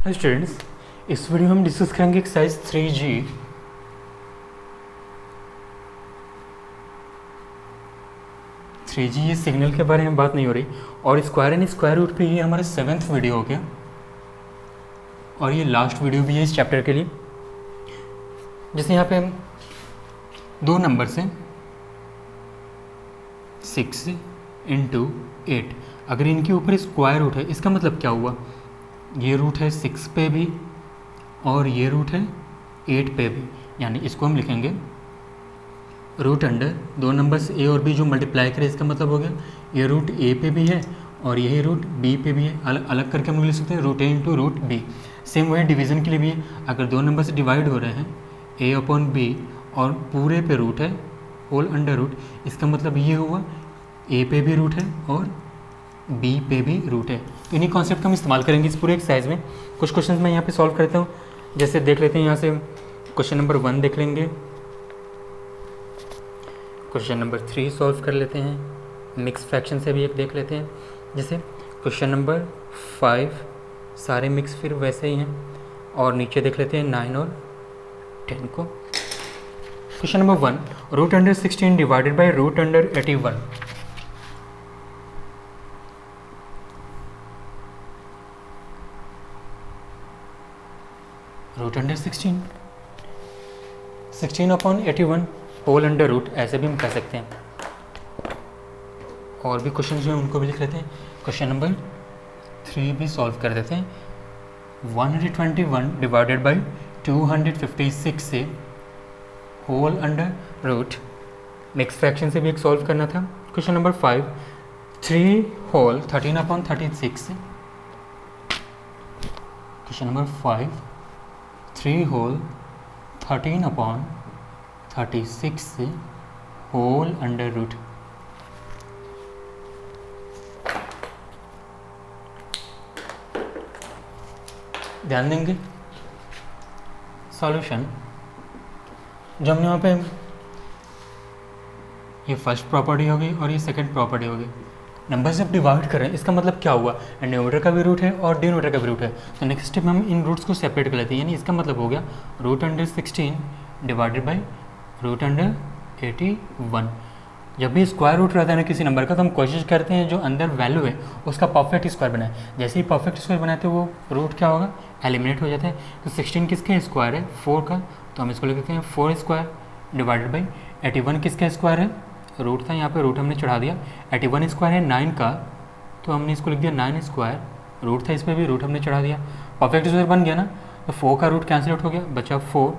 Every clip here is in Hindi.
हाय स्टूडेंट्स, इस वीडियो में हम डिस्कस करेंगे एक्सरसाइज 3G। 3G ये सिग्नल के बारे में बात नहीं हो रही और स्क्वायर एंड स्क्वायर रूट पे ये हमारा 7th वीडियो हो गया और ये लास्ट वीडियो भी है इस चैप्टर के लिए। जैसे यहाँ पे हम दो नंबर से 6 × 8, अगर इनके ऊपर स्क्वायर रूट है इसका मतलब क्या हुआ, ये रूट है 6 पे भी और ये रूट है 8 पे भी, यानी इसको हम लिखेंगे रूट अंडर दो नंबर्स ए और बी जो मल्टीप्लाई करें, इसका मतलब हो गया ये रूट ए पे भी है और यही रूट बी पे भी है। अलग अलग करके हम लोग लिख सकते हैं रूट ए इंटू रूट बी। सेम वही डिवीज़न के लिए भी है, अगर दो नंबर से डिवाइड हो रहे हैं ए अपॉन बी और पूरे पे रूट है होल अंडर रूट, इसका मतलब ये हुआ ए पे भी रूट है और बी पे भी रूट है। तो इन्हीं कॉन्सेप्ट का हम इस्तेमाल करेंगे इस पूरे एक्सरसाइज में। कुछ क्वेश्चन मैं यहाँ पे सॉल्व करता हूँ, जैसे देख लेते हैं यहाँ से क्वेश्चन नंबर 1 देख लेंगे, क्वेश्चन नंबर 3 सॉल्व कर लेते हैं, मिक्स फ्रैक्शन से भी एक देख लेते हैं। जैसे क्वेश्चन नंबर 5 सारे मिक्स फिर वैसे ही हैं और नीचे देख लेते हैं 9 और 10 को। Question number 1, root under 16 divided by root under 81। Root under 16 upon 81 whole under root, ऐसे भी हम कह सकते हैं। और भी क्वेश्चन जो हैं उनको भी लिख लेते हैं। क्वेश्चन नंबर 3 भी सॉल्व कर देते हैं। 121 डिवाइडेड बाई 256 से whole under root, mix fraction से भी एक सॉल्व करना था। क्वेश्चन नंबर 5, 3 होल 13 अपॉन 36 से। क्वेश्चन नंबर 5, 3 होल 13 अपॉन 36 से होल अंडर रूट। ध्यान देंगे सॉल्यूशन जो हमने वहाँ पे, ये फर्स्ट प्रॉपर्टी हो गई और ये सेकंड प्रॉपर्टी हो गई। नंबर से डिवाइड कर रहे हैं इसका मतलब क्या हुआ, न्यूमरेटर का भी रूट है और डिनोमिनेटर का भी रूट है। तो नेक्स्ट स्टेप में हम इन रूट्स को सेपरेट कर लेते हैं, यानी इसका मतलब हो गया root under 16 divided by root under 81। जब भी स्क्वायर रूट रहता है ना किसी नंबर का, तो हम कोशिश करते हैं जो अंदर वैल्यू है उसका परफेक्ट स्क्वायर बनाए। जैसे ही परफेक्ट स्क्वायर बनाते हैं वो रूट क्या होगा, एलिमिनेट हो जाता है। तो 16 किसका स्क्वायर है, 4 का, तो हम इसको लिखते हैं 4 स्क्वायर डिवाइडेड बाई 81 किसका स्क्वायर है, रूट था, यहाँ पे रूट हमने चढ़ा दिया। 81 स्क्वायर है 9 का, तो हमने इसको लिख दिया 9 स्क्वायर, रूट था इस पर भी रूट हमने चढ़ा दिया। परफेक्ट स्क्वायर बन गया ना, तो 4 का रूट कैंसिल आउट हो गया, बचा 4।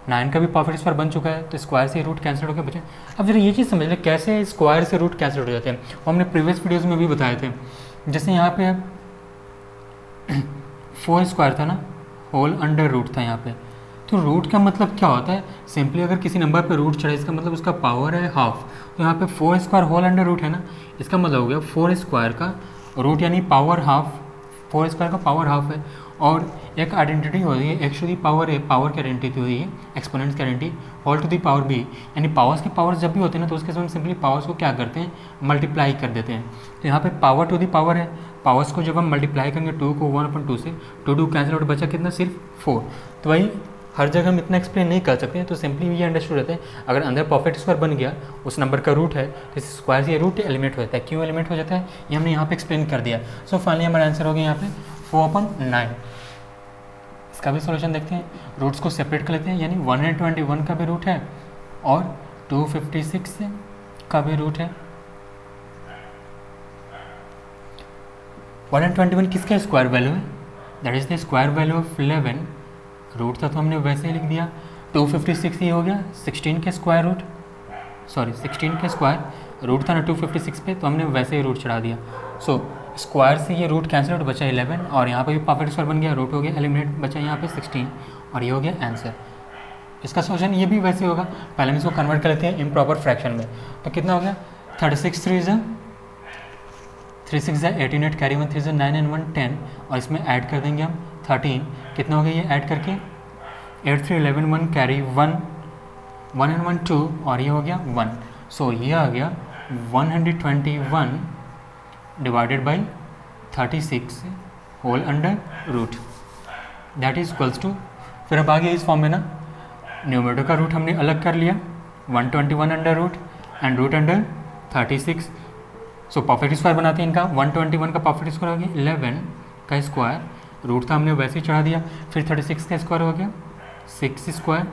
9 का भी परफेक्ट स्क्वायर बन चुका है, तो स्क्वायर से रूट कैंसिल हो गया, बचा। अब जरा ये चीज़ समझ लें कैसे स्क्वायर से रूट कैंसिल हो जाते हैं, वो हमने प्रीवियस वीडियोज़ में भी बताए थे। जैसे यहाँ पे 4 स्क्वायर था ना, होल अंडर रूट था यहाँ पे, तो रूट का मतलब क्या होता है, सिंपली अगर किसी नंबर पे रूट चढ़े इसका मतलब उसका पावर है हाफ। तो यहाँ पे 4 स्क्वायर होल अंडर रूट है ना, इसका मतलब हो गया 4 स्क्वायर का रूट यानी पावर हाफ, 4 स्क्वायर का पावर हाफ है। और एक आइडेंटिटी होती है X to the power A, power की आइडेंटिटी होती है एक्सपोनेंट्स की identity, whole to the power B, यानी पावर्स के पावर्स जब भी होते हैं ना तो उसके साथ हम सिंपली पावर्स को क्या करते हैं, मल्टीप्लाई कर देते हैं। तो यहाँ पे पावर टू दी पावर है, पावर्स को जब हम मल्टीप्लाई करेंगे 2 को 1/2 से, 2 कैंसिल आउट, बचा कितना, सिर्फ 4। तो वही हर जगह हम इतना एक्सप्लेन नहीं कर सकते हैं, तो सिंपली ये अंडरस्टूड रहता है अगर अंदर परफेक्ट स्क्वायर बन गया उस नंबर का रूट है तो इस स्क्वायर से ये रूट एलिमिनेट हो जाता है। क्यों एलिमिनेट हो जाता है ये हमने यहाँ पे एक्सप्लेन कर दिया। सो फाइनली हमारा आंसर हो गया यहाँ पे 4/9। इसका भी सॉल्यूशन देखते हैं, रूट्स को सेपरेट कर लेते हैं, यानी 121 का भी रूट है और 256 का भी रूट है। 121 किसका स्क्वायर वैल्यू है, that is the square value of 11। Root था तो हमने वैसे ही लिख दिया। 256 ये हो गया 16 के स्क्वायर रूट, सॉरी 16 के स्क्वायर, रूट था ना 256 पे, तो हमने वैसे ही रूट चढ़ा दिया। सो स्क्वायर से ये रूट कैंसिल आउट, बचा 11 और यहाँ पे भी परफेक्ट स्क्वायर बन गया, रूट हो गया एलिमिनेट, बचा यहाँ पे 16 और ये हो गया आंसर। इसका सोल्यूशन ये भी वैसे होगा, पहले हम इसको कन्वर्ट कर लेते हैं इम्प्रॉपर फ्रैक्शन में। तो कितना हो गया, 36 3 6 18, कैरी 1 3 9 एंड 1 10, और इसमें ऐड कर देंगे हम 13, कितना हो गया ये ऐड करके 8 3 11 1 कैरी 1 1 एंड 1 2 और ये हो गया 1। सो ये आ गया 121 divided by 36 whole under root. That is equals to, फिर अब आ गया इस फॉर्म में ना, न्यूमरेटर का रूट हमने अलग कर लिया 121 under root and root under 36, so perfect square बनाते हैं इनका। 121 का परफेक्ट स्क्वायर हो गया 11 का स्क्वायर, रूट था हमने वैसे ही चढ़ा दिया, फिर 36 का स्क्वायर हो गया 6 स्क्वायर,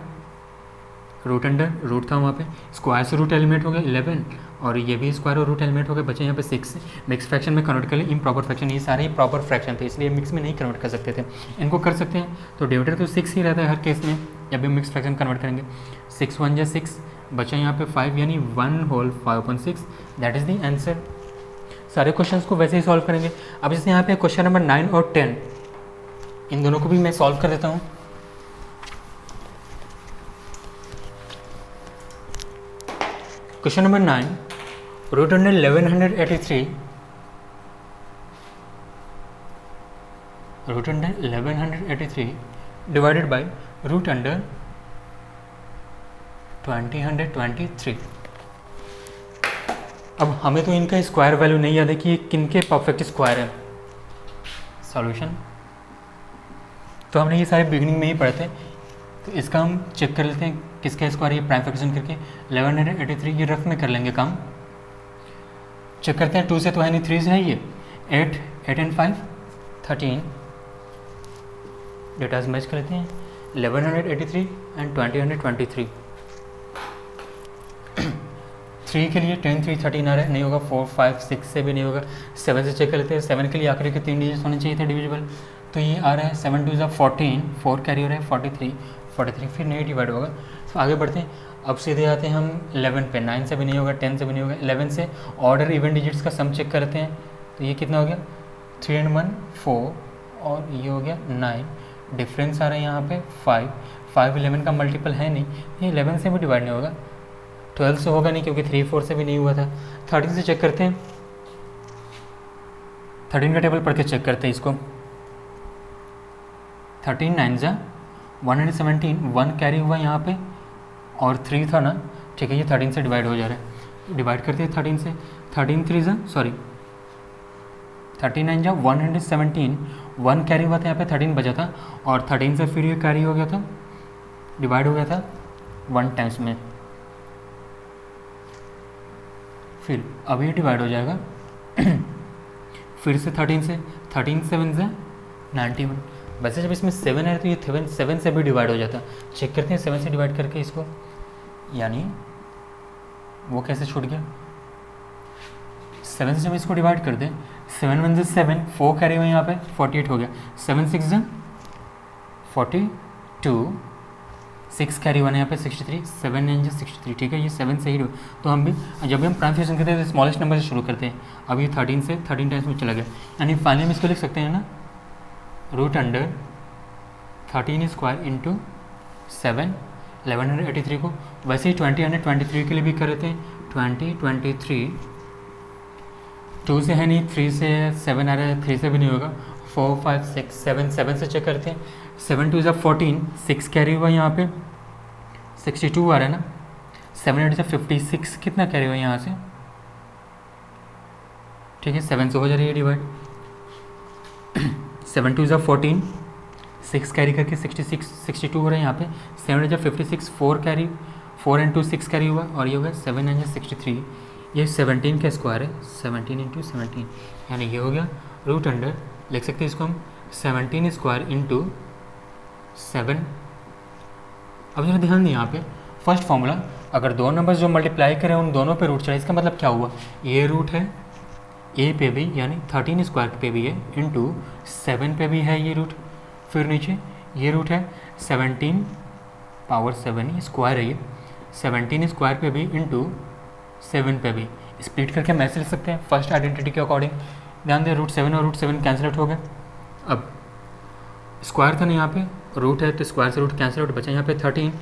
रूट अंडर रूट था वहाँ पे, स्क्वायर से रूट एलिमिनेट हो गया 11 और ये भी स्क्वायर और रूट एलिमिनेट हो गए, बचे यहाँ पे 6। मिक्स फ्रैक्शन में कन्वर्ट कर लिए इम्प्रॉपर फ्रैक्शन, ये सारे ही प्रॉपर फ्रैक्शन थे इसलिए मिक्स में नहीं कन्वर्ट कर सकते थे, इनको कर सकते हैं। तो डिवाइडर तो 6 ही रहता है हर केस में जब भी मिक्स फ्रैक्शन कन्वर्ट करेंगे। 6 1 जा 6, बचा यहाँ पे 5 यानी 1 whole 5/6, that is the answer. सारे क्वेश्चंस को वैसे ही सॉल्व करेंगे। अब जैसे यहाँ पे क्वेश्चन नंबर 9 और 10, इन दोनों को भी मैं सॉल्व कर देता हूँ। Question number 9, root under 1183 divided by root under 2023। अब हमें तो इनका स्क्वायर वैल्यू नहीं याद है कि ये किनके परफेक्ट स्क्वायर है। सॉल्यूशन तो हमने ये सारे बिगिनिंग में ही पढ़े थे, तो इसका हम चेक कर लेते हैं किसका स्क्वायर, ये प्राइम फैक्टराइजेशन करके 1183, ये रफ में कर लेंगे काम। चेक करते हैं, 2 से तो है नहीं, 3 से है ये 8 and 5 13, डेटाज मैच कर लेते हैं 1183 एंड 2023। 3 के लिए 10 3 13 आ रहा है, नहीं होगा। 4 5 6 से भी नहीं होगा। 7 से चेक कर लेते हैं, 7 के लिए आखिरी के 3 डिजिट होने चाहिए थे डिविजिबल, तो ये आ रहा है 7 2 14, 4 कैरी हो रहा है 43, फिर नहीं डिवाइड होगा। तो आगे बढ़ते हैं, अब सीधे आते हैं हम 11 पे, 9 से भी नहीं होगा, 10 से भी नहीं होगा। 11 से ऑर्डर इवन डिजिट्स का सम चेक करते हैं, तो ये कितना हो गया 3 and 1 4 और ये हो गया 9, डिफरेंस आ रहा है यहाँ पे 5 11 का मल्टीपल है नहीं, ये 11 से भी डिवाइड नहीं होगा। 12 से होगा नहीं क्योंकि 3 4 से भी नहीं हुआ था। 13 से चेक करते हैं, 13 का टेबल पढ़ के चेक करते हैं इसको। 13 9 जा 117, 1 कैरी हुआ यहाँ पे और 3 था ना, ठीक है, ये 13 से डिवाइड हो जा रहा है, डिवाइड करते हैं 13 से। 13 9 जा 117, 1 कैरी हुआ था यहाँ पे, 13 बचा था और 13 से फिर ये कैरी हो गया था, डिवाइड हो गया था 1 टाइम्स में, फिर अब ये डिवाइड हो जाएगा फिर से 13 से, 13 7 से 91। वैसे जब इसमें 7 है तो ये 7 से भी डिवाइड हो जाता। चेक करते हैं 7 से डिवाइड करके इसको, यानी वो कैसे छूट गया। 7 से जब इसको डिवाइड कर दें, 7 1 7, 4 कैरी हुआ यहाँ पे 48 हो गया, 7 6 42, 6 कैरी हुआ यहाँ पे 63, 7 9 63, ठीक है, ये 7 से ही। तो हम भी जब भी हम प्राइम फ्रैक्शन करते हैं तो स्मॉलेस्ट नंबर से शुरू करते हैं। अब ये 13 से 13 टाइम्स में चला गया, यानी फाइनली हम इसको लिख सकते हैं ना, रूट अंडर 13 स्क्वायर इंटू 7, 1183 को वैसे ही 2023 के लिए भी कर रहे थे। 2023, 2 से है नहीं, 3 से 7 आ रहा है, 3 से भी नहीं होगा। 4 5 6 7 से चेक करते हैं। 7 2 14, 6 कैरी हुआ यहाँ पे 62 आ रहा है ना। 7 8 56, कितना कैरी हुआ यहाँ से, ठीक है, 7 से हो जा रही है डिवाइड। 7 2 14, 6 कैरी करके 62 हो रहा है यहाँ पे। 7 8 56, 4 कैरी, 4 and 2 6 कैरी हुआ और ये होगा 7 9 63, ये 17 का स्क्वायर है, 17 इंटू 17, यानी ये हो गया रूट अंडर, लिख सकते हैं इसको हम 17 स्क्वायर इंटू 7। अब जरा ध्यान दें यहाँ पे फर्स्ट फॉर्मूला, अगर दो नंबर्स जो मल्टीप्लाई करें उन दोनों पे रूट चढ़े, इसका मतलब क्या हुआ, ये रूट है ए पे भी यानी 13 स्क्वायर पे भी है, इंटू 7 पे भी है ये रूट, फिर नीचे ये रूट है 17 पावर 7 स्क्वायर है ये, 17 स्क्वायर पे भी इंटू 7 पे भी। स्प्लिट करके हम ऐसे लिख सकते हैं फर्स्ट आइडेंटिटी के अकॉर्डिंग। ध्यान दें रूट 7 और रूट 7 कैंसिल आउट हो गए। अब स्क्वायर था ना यहाँ पे, रूट है तो स्क्वायर से रूट कैंसिल आउट, बचा यहाँ पे 13,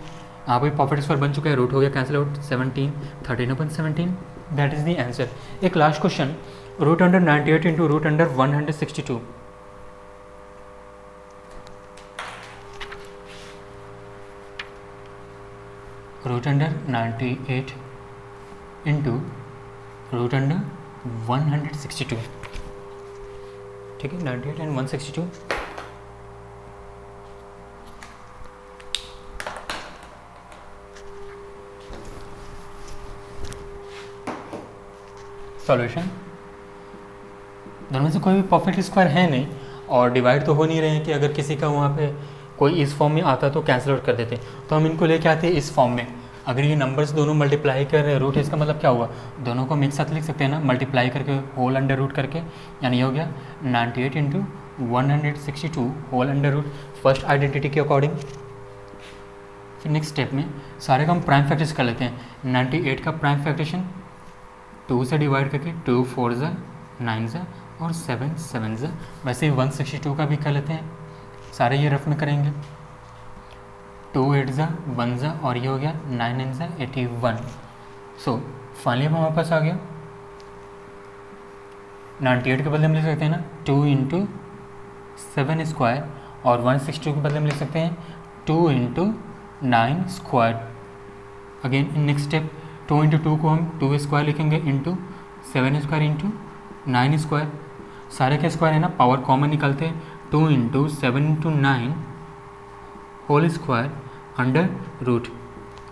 यहाँ पे परफेक्ट स्क्वायर बन चुका है, रूट हो गया cancel out 17, 13/17, that is the answer. एक last question, root under 98 into root under 162। Root under 98 into root under 162, ठीक है, 98 एंड 162। सॉल्यूशन, दोनों में से कोई भी परफेक्ट स्क्वायर है नहीं और डिवाइड तो हो नहीं रहे हैं कि अगर किसी का वहाँ पे कोई इस फॉर्म में आता तो कैंसिल आउट कर देते, तो हम इनको लेके आते हैं इस फॉर्म में। अगर ये नंबर्स दोनों मल्टीप्लाई कर रहे हैं रूट, इसका मतलब क्या हुआ, दोनों को मिक्स साथ लिख सकते हैं ना, मल्टीप्लाई करके होल अंडर रूट करके, यानी ये हो गया 98 into 162 whole under root, first identity के अकॉर्डिंग। फिर नेक्स्ट स्टेप में सारे का हम प्राइम फैक्टर्स कर लेते हैं। 98 का प्राइम फैक्टरेशन 2 से डिवाइड करके 2 4 ज़ा 9 ज़ा और 7 7 ज़ा, वैसे ही 162 का भी कर लेते हैं, सारे ये रफ में करेंगे। 2 8 ज़ा 1 ज़ा और ये हो गया 9 9 ज़ा 81। सो फाइनली हमारे पास आ गया 98 के बदले हम लिख सकते हैं ना 2 इंटू 7 स्क्वायर, और 162 के बदले हम लिख सकते हैं 2 into 9 square. Again in next step 2 into 2 को हम 2 स्क्वायर लिखेंगे इंटू 7 स्क्वायर इंटू 9 स्क्वायर, सारे के स्क्वायर है ना, पावर कॉमन निकालते हैं, 2 into 7 into 9 whole square under root,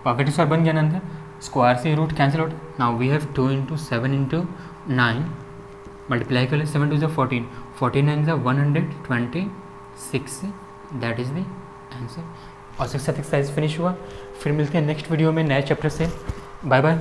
पॉकेट स्क्वायर बन गया ना अंदर, स्क्वायर से root cancel out. Now we have 2 into 7 into 9 multiply कर ले, 7 2 14, 49 126, दैट इज़ द आंसर। और 6th एक्सरसाइज फिनिश हुआ। फिर मिलते हैं नेक्स्ट वीडियो में नए चैप्टर से। Bye bye.